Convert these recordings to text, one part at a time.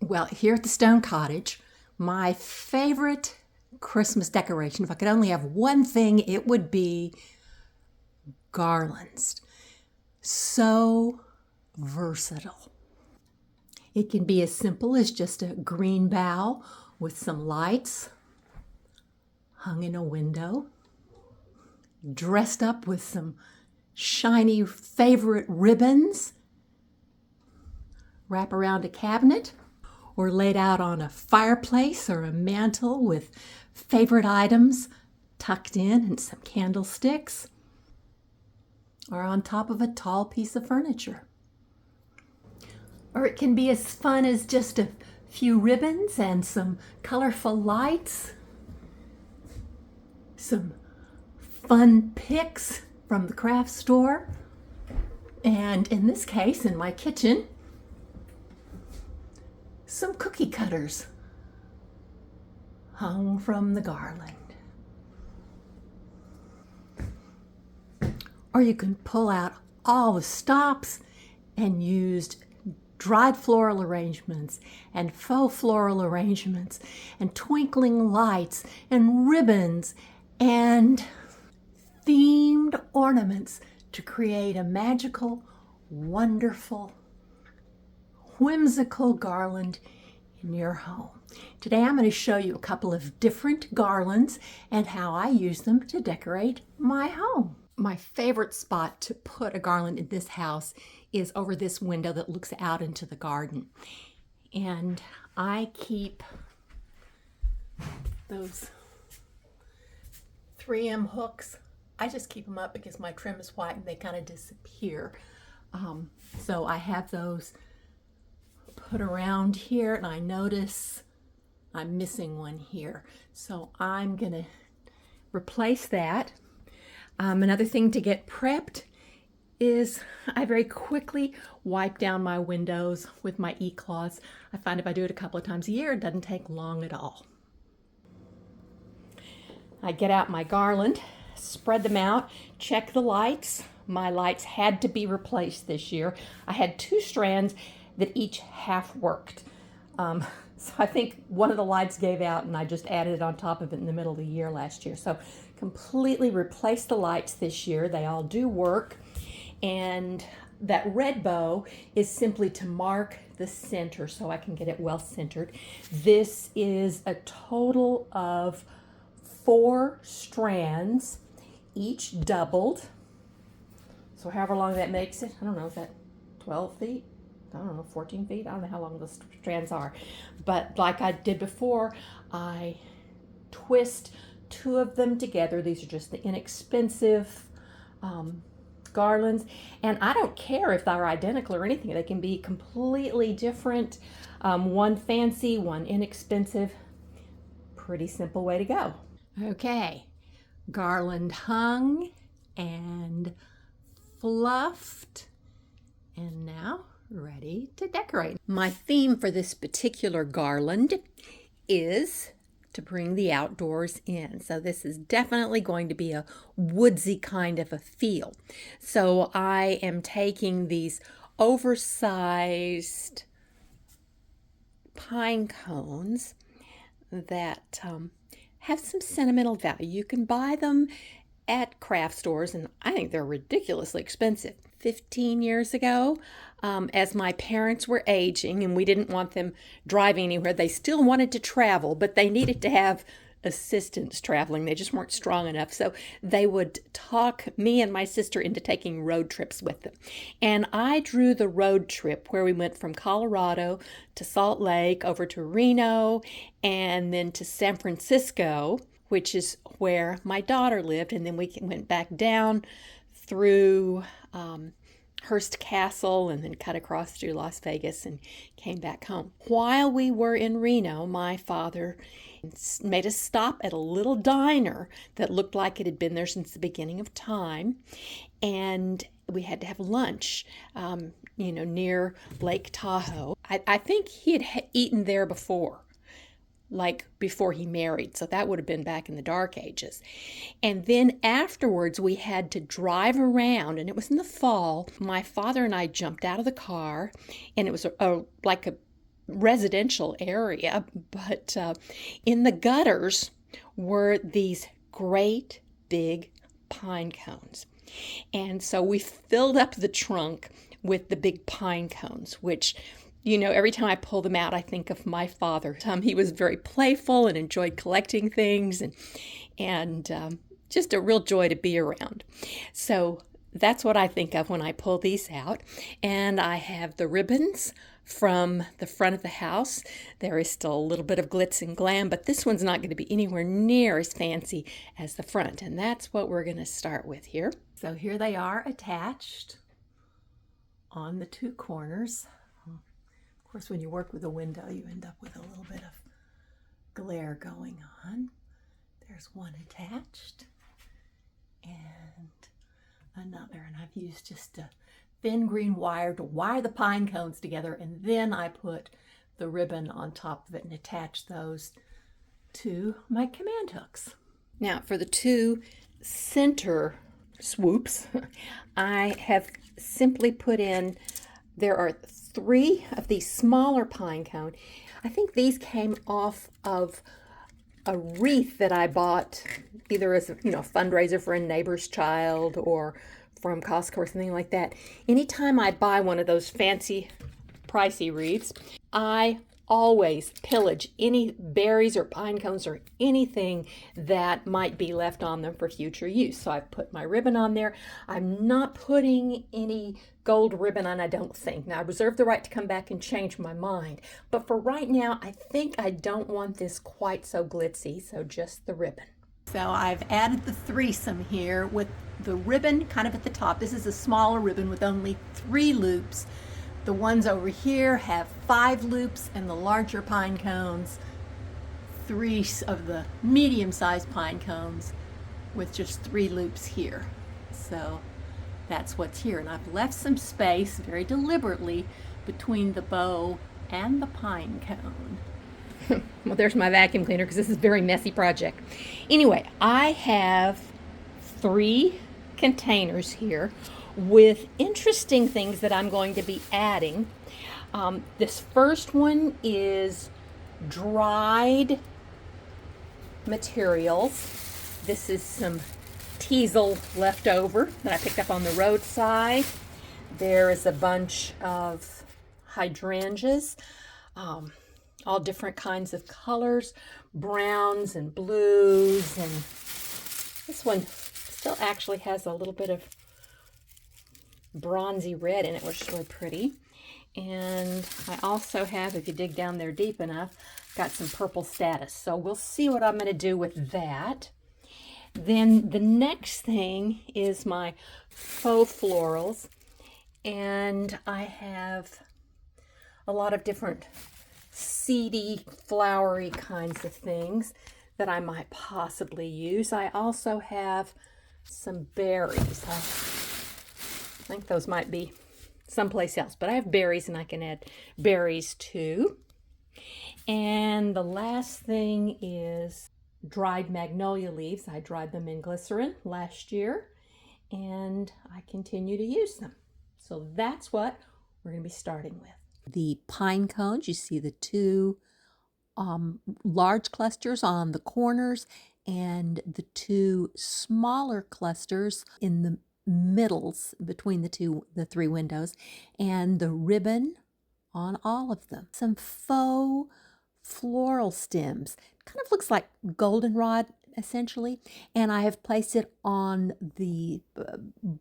Well, here at the Stone Cottage, my favorite Christmas decoration, if I could only have one thing, it would be garlands. So versatile. It can be as simple as just a green bough with some lights hung in a window, dressed up with some shiny favorite ribbons, wrap around a cabinet, or laid out on a fireplace or a mantle with favorite items tucked in and some candlesticks, or on top of a tall piece of furniture. Or it can be as fun as just a few ribbons and some colorful lights, some fun picks from the craft store, and in this case, in my kitchen, some cookie cutters hung from the garland. Or you can pull out all the stops and use dried floral arrangements and faux floral arrangements and twinkling lights and ribbons and themed ornaments to create a magical, wonderful, whimsical garland in your home. Today I'm going to show you a couple of different garlands and how I use them to decorate my home. My favorite spot to put a garland in this house is over this window that looks out into the garden. And I keep those 3M hooks. I just keep them up because my trim is white and they kind of disappear. So I have those put around here, and I notice I'm missing one here. So I'm gonna replace that. Another thing to get prepped is I very quickly wipe down my windows with my e-cloths. I find if I do it a couple of times a year, it doesn't take long at all. I get out my garland, spread them out, check the lights. My lights had to be replaced this year. I had 2 strands that each half worked. So I think one of the lights gave out and I just added it on top of it in the middle of the year last year. So completely replaced the lights this year. They all do work. And that red bow is simply to mark the center so I can get it well centered. This is a total of 4 strands, each doubled. So however long that makes it, I don't know, is that 12 feet? I don't know, 14 feet? I don't know how long the strands are. But like I did before, I twist 2 of them together. These are just the inexpensive garlands. And I don't care if they're identical or anything. They can be completely different. One fancy, one inexpensive. Pretty simple way to go. Okay, garland hung and fluffed. And now ready to decorate. My theme for this particular garland is to bring the outdoors in. So this is definitely going to be a woodsy kind of a feel. So I am taking these oversized pine cones that have some sentimental value. You can buy them at craft stores, and I think they're ridiculously expensive. 15 years ago, as my parents were aging and we didn't want them driving anywhere, they still wanted to travel, but they needed to have assistance traveling. They just weren't strong enough. So they would talk me and my sister into taking road trips with them. And I drew the road trip where we went from Colorado to Salt Lake, over to Reno, and then to San Francisco, which is where my daughter lived. And then we went back down through Hearst Castle and then cut across through Las Vegas and came back home. While we were in Reno, my father made us stop at a little diner that looked like it had been there since the beginning of time, and we had to have lunch, near Lake Tahoe. I think he had eaten there before. Like before he married. So that would have been back in the dark ages. And then afterwards we had to drive around, and it was in the fall. My father and I jumped out of the car, and it was like a residential area, but in the gutters were these great big pine cones. And so we filled up the trunk with the big pine cones, which, every time I pull them out, I think of my father. He was very playful and enjoyed collecting things, and just a real joy to be around. So that's what I think of when I pull these out. And I have the ribbons from the front of the house. There is still a little bit of glitz and glam, but this one's not going to be anywhere near as fancy as the front. And that's what we're going to start with here. So here they are attached on the two corners. Of course, when you work with a window, you end up with a little bit of glare going on. There's one attached and another. And I've used just a thin green wire to wire the pine cones together, and then I put the ribbon on top of it and attach those to my command hooks. Now for the two center swoops, I have simply put in, there are 3 of these smaller pine cone. I think these came off of a wreath that I bought either as a fundraiser for a neighbor's child or from Costco or something like that. Anytime I buy one of those fancy pricey wreaths, I always pillage any berries or pine cones or anything that might be left on them for future use. So I put my ribbon on there. I'm not putting any gold ribbon on, I don't think. Now I reserve the right to come back and change my mind, but for right now I think I don't want this quite so glitzy, so just the ribbon. So I've added the threesome here with the ribbon kind of at the top. This is a smaller ribbon with only 3 loops. The ones over here have 5 loops, and the larger pine cones, 3 of the medium-sized pine cones with just 3 loops here. So that's what's here. And I've left some space very deliberately between the bow and the pine cone. Well, there's my vacuum cleaner because this is a very messy project. Anyway, I have 3 containers here with interesting things that I'm going to be adding. This first one is dried materials. This is some teasel left over that I picked up on the roadside. There is a bunch of hydrangeas, all different kinds of colors, browns and blues, and this one still actually has a little bit of bronzy red in it, which is really pretty. And I also have, if you dig down there deep enough, got some purple statice. So we'll see what I'm going to do with that. Then the next thing is my faux florals, and I have a lot of different seedy, flowery kinds of things that I might possibly use. I also have some berries. I think those might be someplace else, but I have berries and I can add berries too. And the last thing is dried magnolia leaves. I dried them in glycerin last year and I continue to use them. So that's what we're going to be starting with. The pine cones, you see the 2 large clusters on the corners and the 2 smaller clusters in the middles between the 3 windows, and the ribbon on all of them. Some faux floral stems. Kind of looks like goldenrod essentially, and I have placed it on the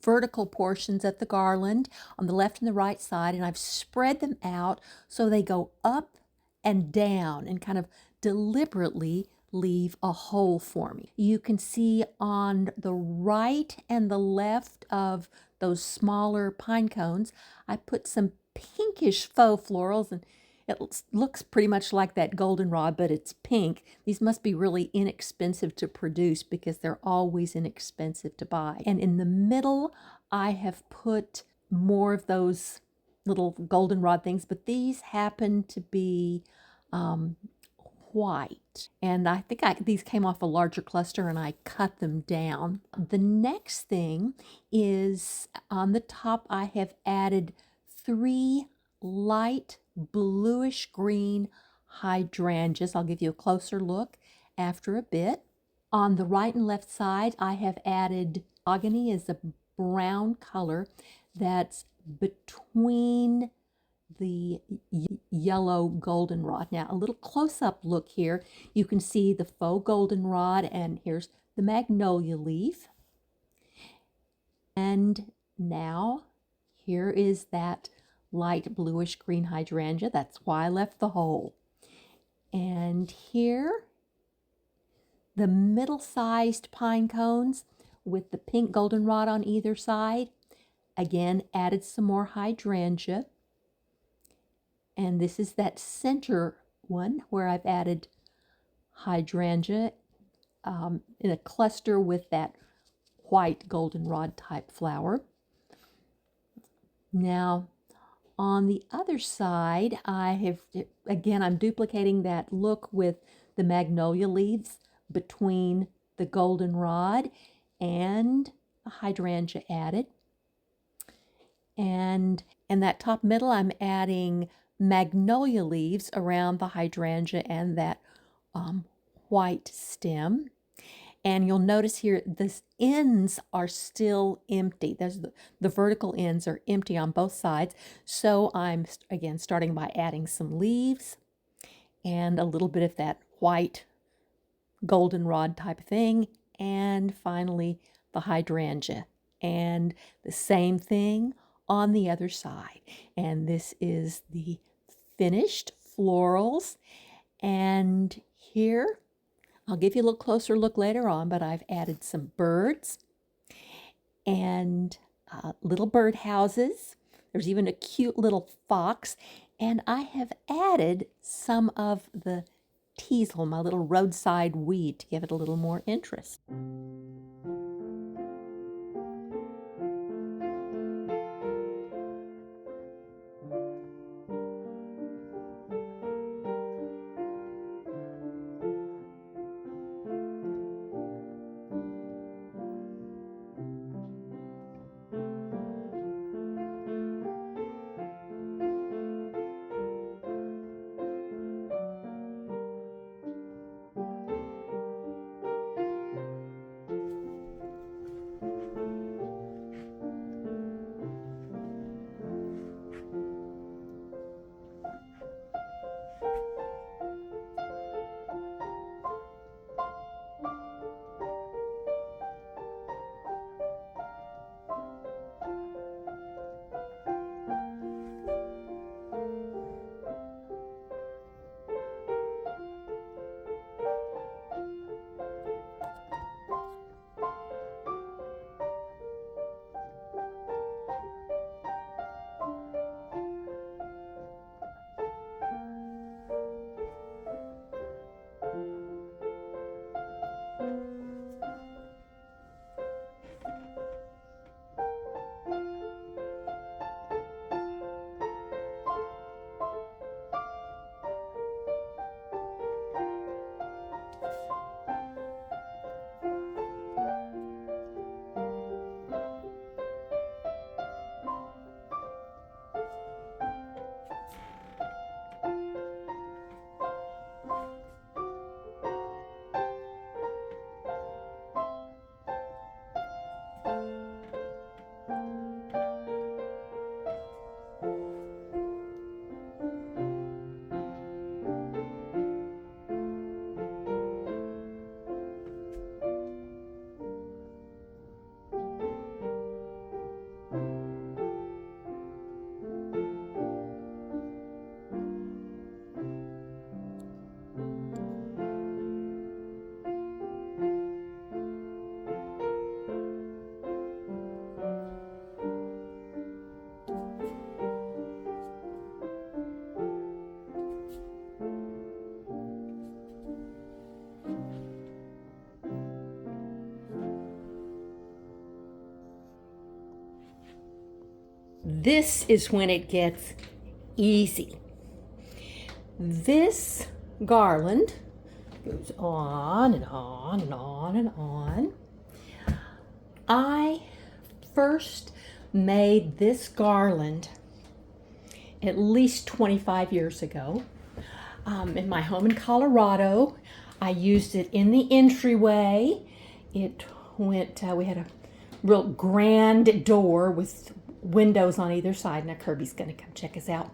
vertical portions of the garland on the left and the right side, and I've spread them out so they go up and down and kind of deliberately leave a hole for me. You can see on the right and the left of those smaller pine cones, I put some pinkish faux florals, and it looks pretty much like that goldenrod, but it's pink. These must be really inexpensive to produce because they're always inexpensive to buy. And in the middle, I have put more of those little goldenrod things, but these happen to be white. And I think these came off a larger cluster and I cut them down. The next thing is on the top, I have added 3 light bluish green hydrangeas. I'll give you a closer look after a bit. On the right and left side, I have added mahogany is a brown color that's between the yellow goldenrod. Now, a little close-up look here. You can see the faux goldenrod, and here's the magnolia leaf. And now, here is that light bluish green hydrangea. That's why I left the hole. And here, the middle-sized pine cones with the pink goldenrod on either side. Again, added some more hydrangea. And this is that center one where I've added hydrangea in a cluster with that white goldenrod type flower. Now, on the other side, I'm duplicating that look with the magnolia leaves between the goldenrod and the hydrangea added. And in that top middle, I'm adding magnolia leaves around the hydrangea and that white stem. And you'll notice here, the ends are still empty. The vertical ends are empty on both sides. So I'm, again, starting by adding some leaves and a little bit of that white goldenrod type of thing. And finally, the hydrangea. And the same thing on the other side. And this is the finished florals. And here, I'll give you a little closer look later on, but I've added some birds and little bird houses. There's even a cute little fox. And I have added some of the teasel, my little roadside weed, to give it a little more interest. This is when it gets easy. This garland goes on and on and on and on. I first made this garland at least 25 years ago. In my home in Colorado, I used it in the entryway. It went, we had a real grand door with windows on either side. Now Kirby's gonna come check us out.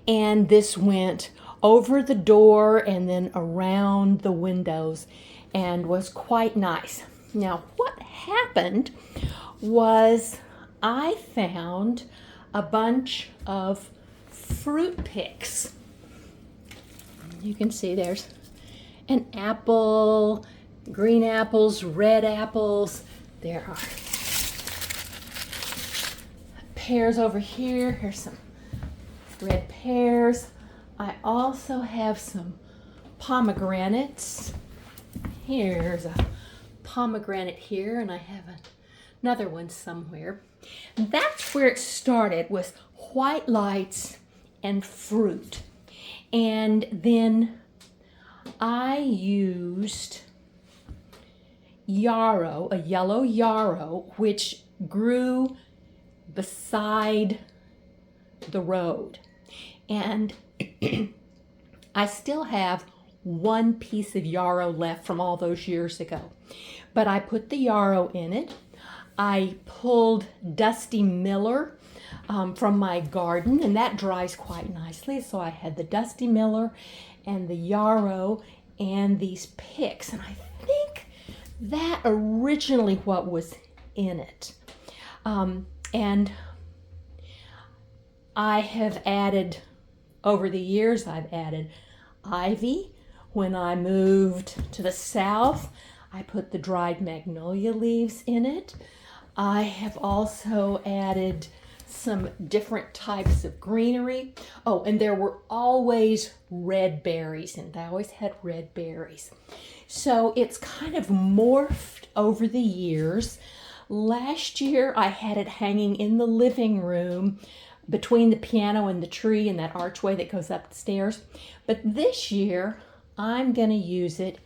And this went over the door and then around the windows and was quite nice. Now what happened was I found a bunch of fruit picks. You can see there's an apple, green apples, red apples. There are pears over here. Here's some red pears. I also have some pomegranates. Here's a pomegranate here, and I have another one somewhere. And that's where it started, with white lights and fruit. And then I used yarrow, a yellow yarrow, which grew beside the road. And I still have one piece of yarrow left from all those years ago. But I put the yarrow in it. I pulled Dusty Miller from my garden, and that dries quite nicely. So I had the Dusty Miller and the yarrow and these picks. And I think that originally what was in it. And I have added, over the years, I've added ivy. When I moved to the south, I put the dried magnolia leaves in it. I have also added some different types of greenery. Oh, and there were always red berries, and I always had red berries. So it's kind of morphed over the years. Last year, I had it hanging in the living room between the piano and the tree and that archway that goes up the stairs. But this year, I'm going to use it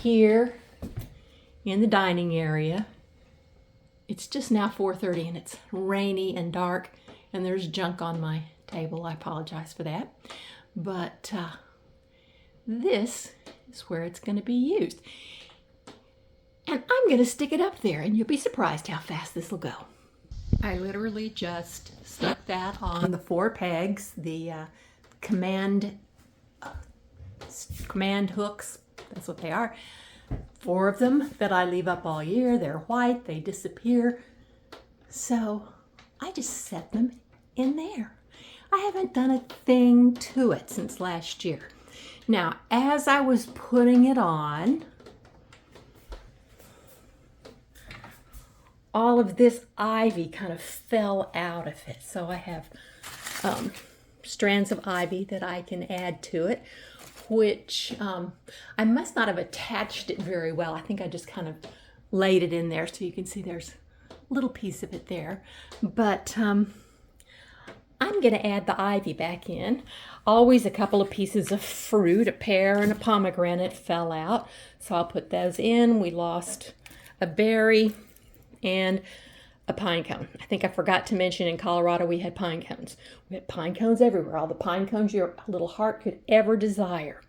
here in the dining area. It's just now 4:30 and it's rainy and dark and there's junk on my table. I apologize for that. But this is where it's going to be used. And I'm going to stick it up there and you'll be surprised how fast this will go. I literally just stuck that on the 4 pegs, the command hooks, that's what they are. 4 of them that I leave up all year. They're white, they disappear. So I just set them in there. I haven't done a thing to it since last year. Now, as I was putting it on, all of this ivy kind of fell out of it. So I have strands of ivy that I can add to it, which I must not have attached it very well. I think I just kind of laid it in there so you can see there's a little piece of it there. But I'm going to add the ivy back in. Always a couple of pieces of fruit, a pear and a pomegranate fell out. So I'll put those in. We lost a berry and a pine cone. I think I forgot to mention in Colorado we had pine cones. We had pine cones everywhere, all the pine cones your little heart could ever desire.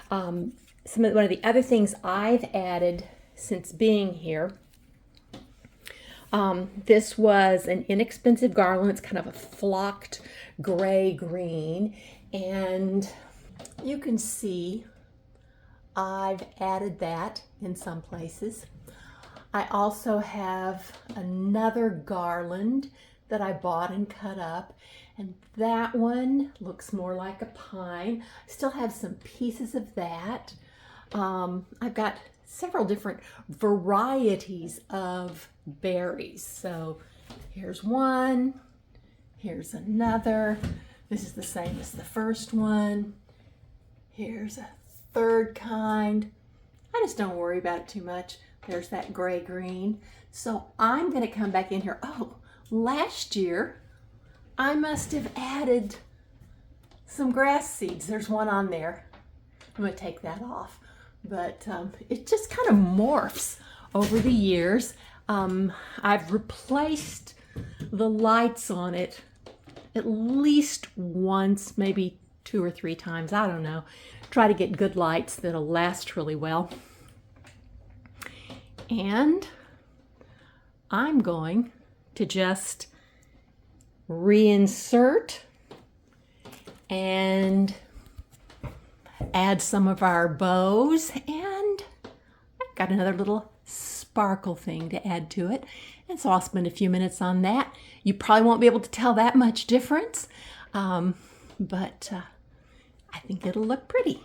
One of the other things I've added since being here, this was an inexpensive garland. It's kind of a flocked gray-green, and you can see I've added that in some places. I also have another garland that I bought and cut up, and that one looks more like a pine. I still have some pieces of that. I've got several different varieties of berries. So here's one, here's another. This is the same as the first one. Here's a third kind. I just don't worry about it too much. There's that gray-green. So I'm going to come back in here. Oh, last year I must have added some grass seeds. There's one on there. I'm going to take that off. But it just kind of morphs over the years. I've replaced the lights on it at least once, maybe 2 or 3 times, I don't know. Try to get good lights that'll last really well. And I'm going to just reinsert and add some of our bows, and I've got another little sparkle thing to add to it. And so I'll spend a few minutes on that. You probably won't be able to tell that much difference, but I think it'll look pretty.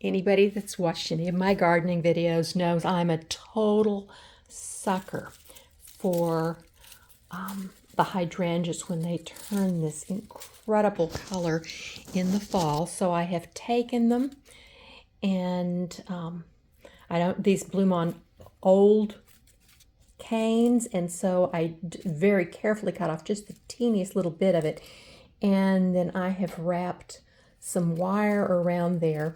Anybody that's watched any of my gardening videos knows I'm a total sucker for the hydrangeas when they turn this incredible color in the fall. So I have taken them, and these bloom on old canes, and so I very carefully cut off just the teeniest little bit of it, and then I have wrapped some wire around there,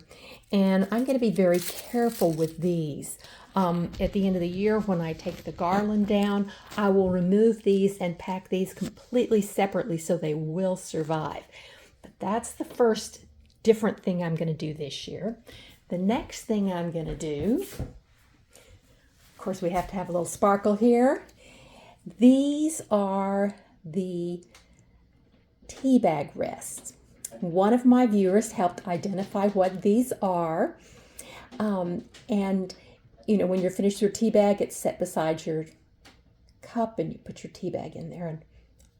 and I'm going to be very careful with these. At the end of the year, when I take the garland down, I will remove these and pack these completely separately so they will survive. But that's the first different thing I'm going to do this year. The next thing I'm going to do, of course, we have to have a little sparkle here. These are the tea bag rests. One of my viewers helped identify what these are. And you know, when you're finished your tea bag, it's set beside your cup and you put your tea bag in there. And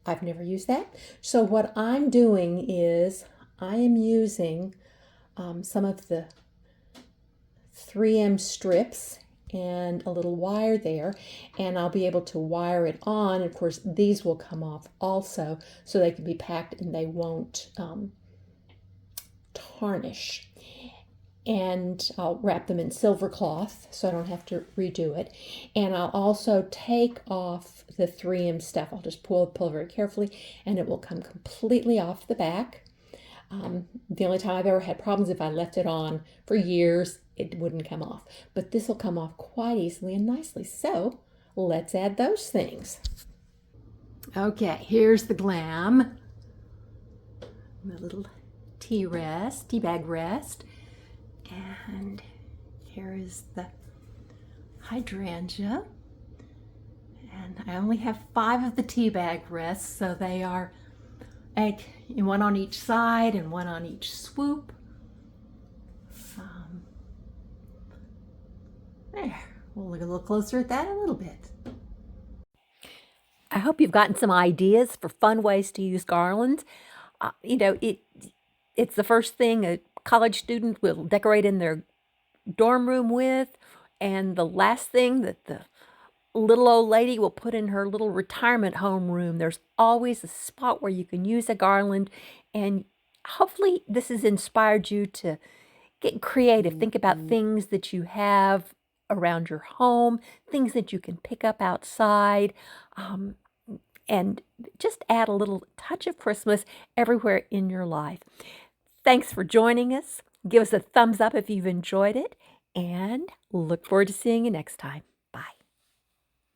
I've never used that. So what I'm doing is I am using some of the 3M strips and a little wire there, and I'll be able to wire it on. Of course, these will come off also, so they can be packed and they won't tarnish. And I'll wrap them in silver cloth so I don't have to redo it. And I'll also take off the 3M stuff. I'll just pull very carefully, and it will come completely off the back. The only time I've ever had problems if I left it on for years, it wouldn't come off. But this will come off quite easily and nicely. So let's add those things. Okay, here's the glam. My little tea bag rest. And here is the hydrangea. And I only have 5 of the tea bag rests, so they are one on each side and one on each swoop. There, we'll look a little closer at that in a little bit. I hope you've gotten some ideas for fun ways to use garlands. It's the first thing a college student will decorate in their dorm room with, and the last thing that the little old lady will put in her little retirement home room. There's always a spot where you can use a garland, and hopefully this has inspired you to get creative. Think about things that you have around your home, things that you can pick up outside, and just add a little touch of Christmas everywhere in your life. Thanks for joining us. Give us a thumbs up if you've enjoyed it, and look forward to seeing you next time.